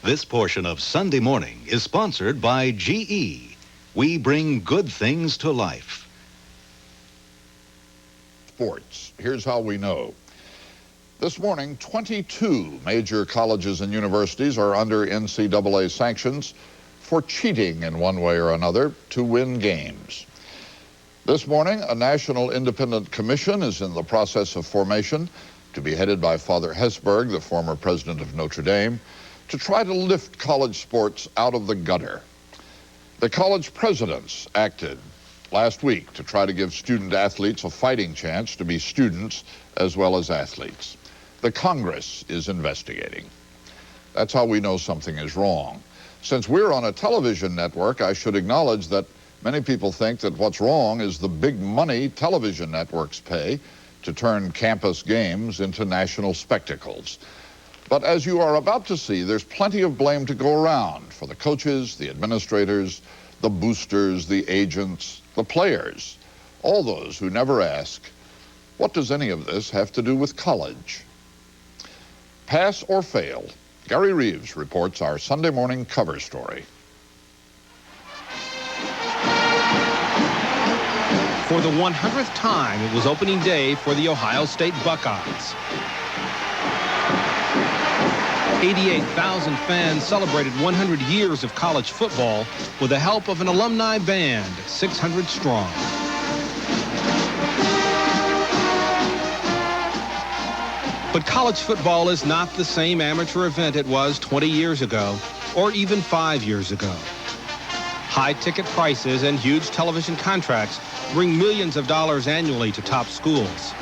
This portion of Sunday Morning is sponsored by GE. We bring good things to life. Sports. Here's how we know. This morning, 22 major colleges and universities are under NCAA sanctions for cheating in one way or another to win games. This morning, a national independent commission is in the process of formation to be headed by Father Hesburgh, the former president of Notre Dame, to try to lift college sports out of the gutter. The college presidents acted last week to try to give student athletes a fighting chance to be students as well as athletes. The Congress is investigating. That's how we know something is wrong. Since we're on a television network, I should acknowledge that many people think that what's wrong is the big money television networks pay to turn campus games into national spectacles. But as you are about to see, there's plenty of blame to go around for the coaches, the administrators, the boosters, the agents, the players, all those who never ask, what does any of this have to do with college? Pass or fail? Gary Reeves reports our Sunday morning cover story. For the 100th time, it was opening day for the Ohio State Buckeyes. 88,000 fans celebrated 100 years of college football with the help of an alumni band, 600 strong. But college football is not the same amateur event it was 20 years ago, or even 5 years ago. High ticket prices and huge television contracts bring millions of dollars annually to top schools.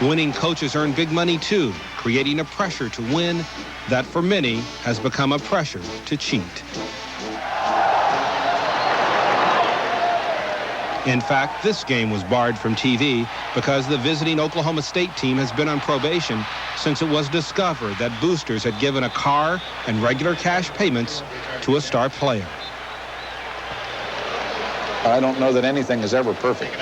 Winning coaches earn big money too, creating a pressure to win that for many has become a pressure to cheat. In fact, this game was barred from TV because the visiting Oklahoma State team has been on probation since it was discovered that boosters had given a car and regular cash payments to a star player. I don't know that anything is ever perfect.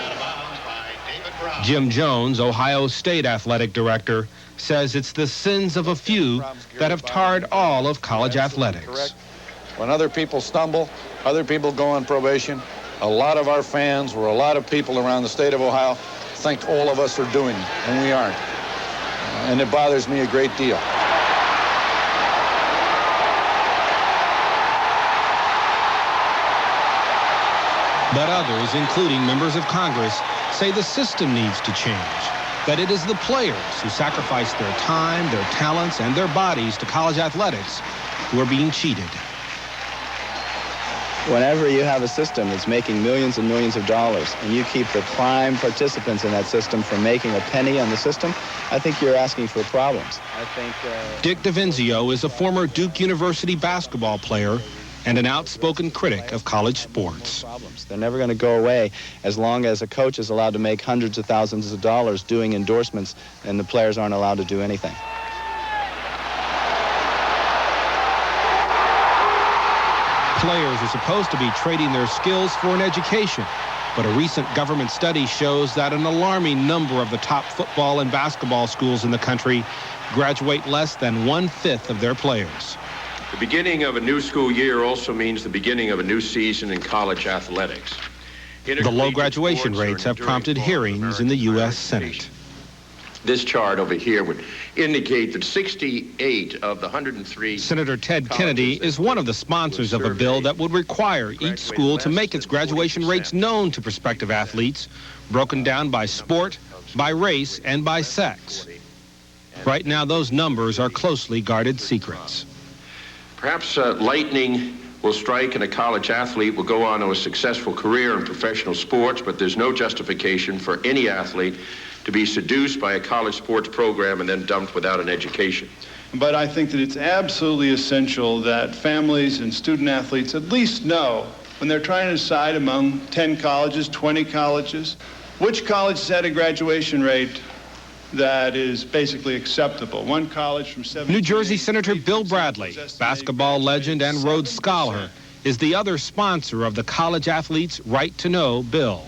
Jim Jones, Ohio State athletic director, says it's the sins of a few that have tarred all of college athletics. When other people stumble, other people go on probation, a lot of our fans, or a lot of people around the state of Ohio, think all of us are doing it, and we aren't. And it bothers me a great deal. But others, including members of Congress, say the system needs to change, that it is the players who sacrifice their time, their talents, and their bodies to college athletics who are being cheated. Whenever you have a system that's making millions and millions of dollars and you keep the prime participants in that system from making a penny on the system, I think you're asking for problems. Dick DeVinzio is a former Duke University basketball player and an outspoken critic of college sports. They're never going to go away as long as a coach is allowed to make hundreds of thousands of dollars doing endorsements and the players aren't allowed to do anything. Players are supposed to be trading their skills for an education, but a recent government study shows that an alarming number of the top football and basketball schools in the country graduate less than 1/5 of their players. The beginning of a new school year also means the beginning of a new season in college athletics. The low graduation rates have prompted hearings in the U.S. Senate. This chart over here would indicate that 68 of the 103... Senator Ted Kennedy is one of the sponsors of a bill that would require each school to make its graduation rates known to prospective athletes, broken down by sport, by race, and by sex. Right now, those numbers are closely guarded secrets. Perhaps lightning will strike and a college athlete will go on to a successful career in professional sports, but there's no justification for any athlete to be seduced by a college sports program and then dumped without an education. But I think that it's absolutely essential that families and student athletes at least know when they're trying to decide among 10 colleges, 20 colleges, which college has had a graduation rate that is basically acceptable. One college from 17... New Jersey Senator Bill Bradley, basketball legend and Rhodes Scholar, is the other sponsor of the College Athletes' Right to Know bill.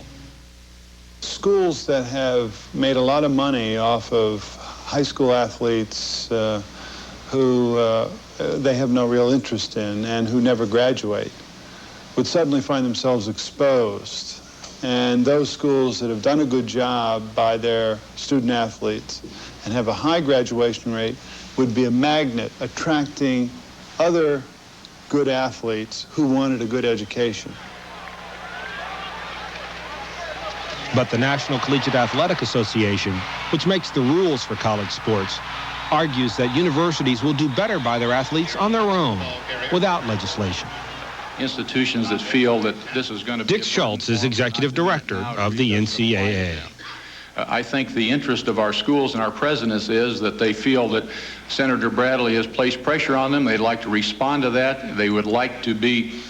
Schools that have made a lot of money off of high school athletes who they have no real interest in and who never graduate would suddenly find themselves exposed. And those schools that have done a good job by their student athletes and have a high graduation rate would be a magnet attracting other good athletes who wanted a good education. But the National Collegiate Athletic Association, which makes the rules for college sports, argues that universities will do better by their athletes on their own, without legislation. Institutions that feel that this is going to be... Dick Schultz is executive director of the NCAA. I think the interest of our schools and our presidents is that they feel that Senator Bradley has placed pressure on them. They'd like to respond to that. They would like to be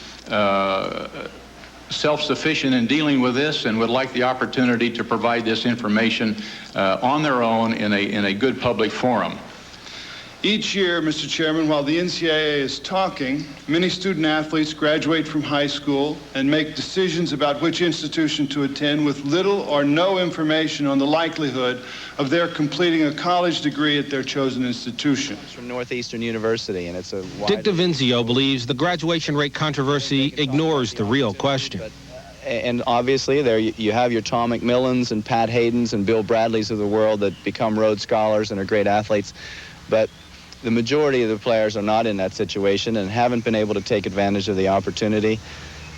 self-sufficient in dealing with this and would like the opportunity to provide this information on their own in a good public forum. Each year, Mr. Chairman, while the NCAA is talking, many student athletes graduate from high school and make decisions about which institution to attend with little or no information on the likelihood of their completing a college degree at their chosen institution. It's from Northeastern University, and it's a wide... Dick DeVinzio believes the graduation rate controversy ignores the real question. And obviously, there you have your Tom McMillans and Pat Haydens and Bill Bradleys of the world that become Rhodes Scholars and are great athletes. But the majority of the players are not in that situation and haven't been able to take advantage of the opportunity.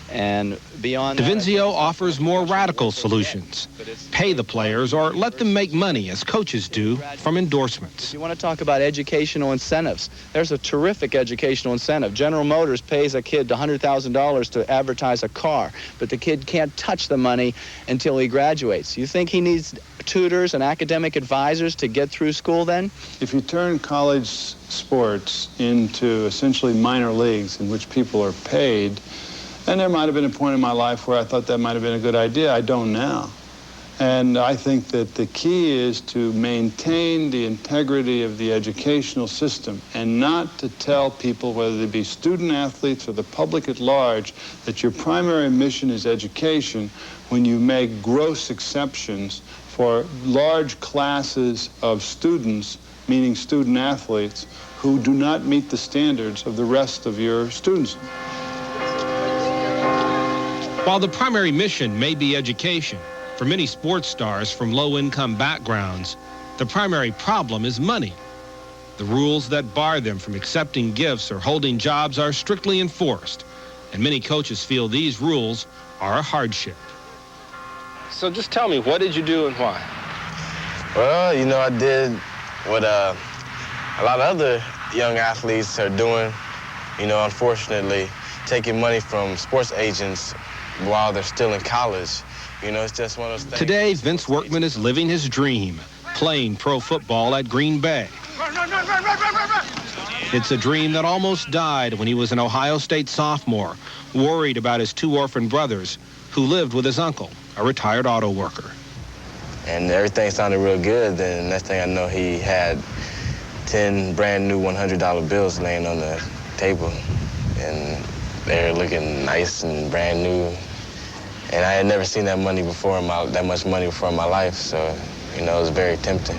And beyond DeVinzio offers more radical solutions. Pay the players or let them make money, as coaches do, from endorsements. You want to talk about educational incentives. There's a terrific educational incentive. General Motors pays a kid $100,000 to advertise a car, but the kid can't touch the money until he graduates. You think he needs tutors and academic advisors to get through school then? If you turn college sports into essentially minor leagues in which people are paid, and there might have been a point in my life where I thought that might have been a good idea. I don't now. And I think that the key is to maintain the integrity of the educational system and not to tell people, whether they be student athletes or the public at large, that your primary mission is education when you make gross exceptions for large classes of students, meaning student athletes, who do not meet the standards of the rest of your students. While the primary mission may be education, for many sports stars from low-income backgrounds, the primary problem is money. The rules that bar them from accepting gifts or holding jobs are strictly enforced, and many coaches feel these rules are a hardship. So just tell me, what did you do and why? Well, you know, I did what a lot of other young athletes are doing, you know, unfortunately, taking money from sports agents while they're still in college. You know, it's just one of those things. Today, Vince Workman is living his dream, playing pro football at Green Bay. It's a dream that almost died when he was an Ohio State sophomore, worried about his two orphan brothers who lived with his uncle, a retired auto worker. And everything sounded real good. Then the next thing I know, he had 10 brand new $100 bills laying on the table. And they're looking nice and brand new. And I had never seen that money before that much money before in my life. So, you know, it was very tempting.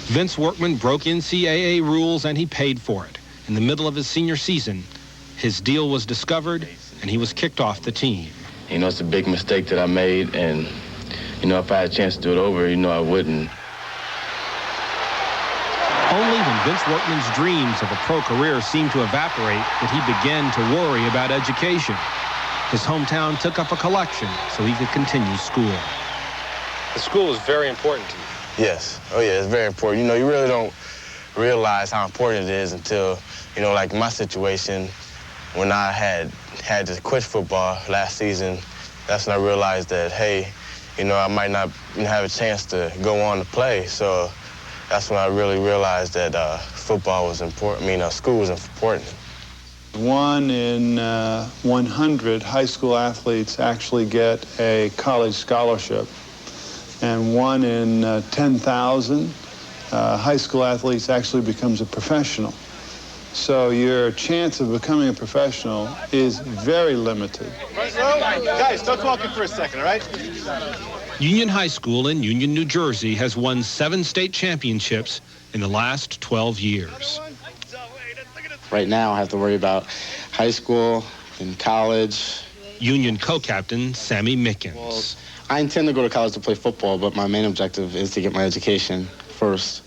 Vince Workman broke NCAA rules and he paid for it. In the middle of his senior season, his deal was discovered and he was kicked off the team. You know, it's a big mistake that I made, and, you know, if I had a chance to do it over, you know, I wouldn't. Only when Vince Workman's dreams of a pro career seemed to evaporate did he begin to worry about education. His hometown took up a collection so he could continue school. The school is very important to you. Yes. Oh, yeah, it's very important. You know, you really don't realize how important it is until, you know, like my situation, when I had to quit football last season, that's when I realized that, hey, you know, I might not have a chance to go on to play. So that's when I really realized that football was important. I mean, school was important. 1 in 100 high school athletes actually get a college scholarship. And 1 in 10,000 high school athletes actually becomes a professional. So your chance of becoming a professional is very limited. Guys, don't talk in for a second, all right? Union High School in Union, New Jersey has won 7 state championships in the last 12 years. Right now, I have to worry about high school and college. Union co-captain Sammy Mickens. I intend to go to college to play football, but my main objective is to get my education first.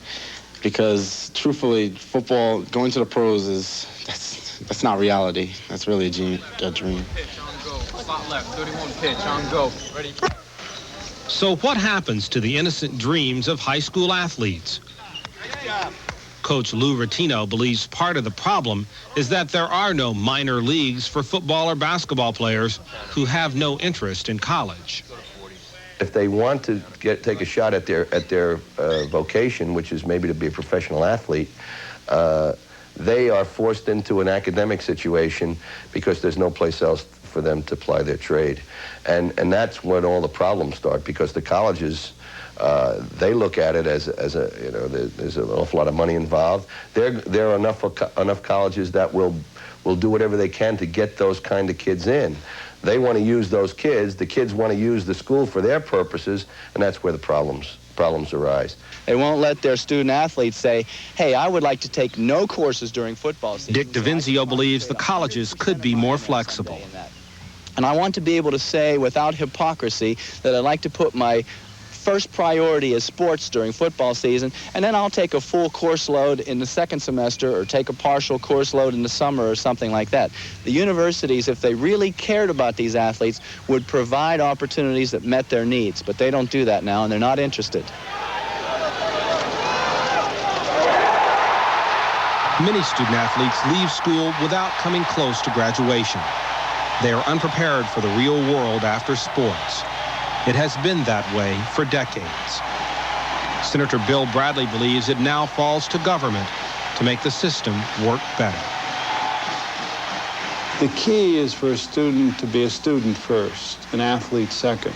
Because truthfully, football, going to the pros that's not reality. That's really a dream. Spot left, 31 pitch, on go. Ready. So what happens to the innocent dreams of high school athletes? Coach Lou Rattino believes part of the problem is that there are no minor leagues for football or basketball players who have no interest in college. If they want to take a shot at their vocation, which is maybe to be a professional athlete, they are forced into an academic situation because there's no place else for them to ply their trade. And that's when all the problems start, because the colleges, they look at it as a, you know, there's an awful lot of money involved. There are enough colleges that will do whatever they can to get those kind of kids in. They want to use those kids. The kids want to use the school for their purposes, and that's where the problems arise. They won't let their student athletes say, hey, I would like to take no courses during football season. Dick DeVinzio believes the colleges could be more flexible. And I want to be able to say without hypocrisy that I'd like to put my first priority as sports during football season, and then I'll take a full course load in the second semester or take a partial course load in the summer or something like that. The universities, if they really cared about these athletes, would provide opportunities that met their needs, but they don't do that now, and they're not interested. Many student athletes leave school without coming close to graduation. They are unprepared for the real world after sports. It has been that way for decades. Senator Bill Bradley believes it now falls to government to make the system work better. The key is for a student to be a student first, an athlete second.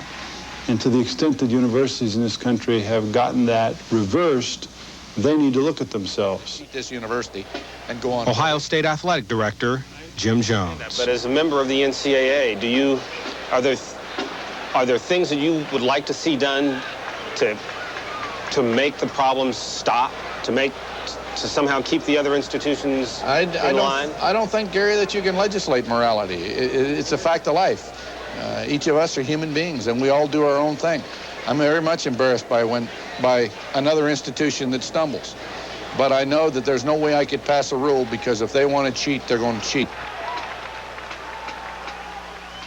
And to the extent that universities in this country have gotten that reversed, they need to look at themselves. This university and go on. Ohio State Athletic Director Jim Jones. But as a member of the NCAA, are there things that you would like to see done to make the problems stop, to somehow keep the other institutions in line? I don't think, Gary, that you can legislate morality. It's a fact of life. Each of us are human beings, and we all do our own thing. I'm very much embarrassed by another institution that stumbles. But I know that there's no way I could pass a rule, because if they want to cheat, they're going to cheat.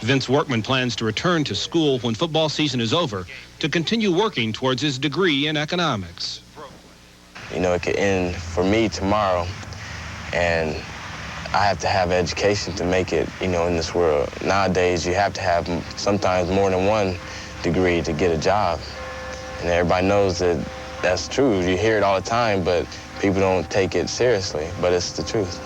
Vince Workman plans to return to school when football season is over to continue working towards his degree in economics. You know, it could end for me tomorrow, and I have to have education to make it, you know, in this world. Nowadays, you have to have sometimes more than one degree to get a job. And everybody knows that that's true. You hear it all the time, but people don't take it seriously, but it's the truth.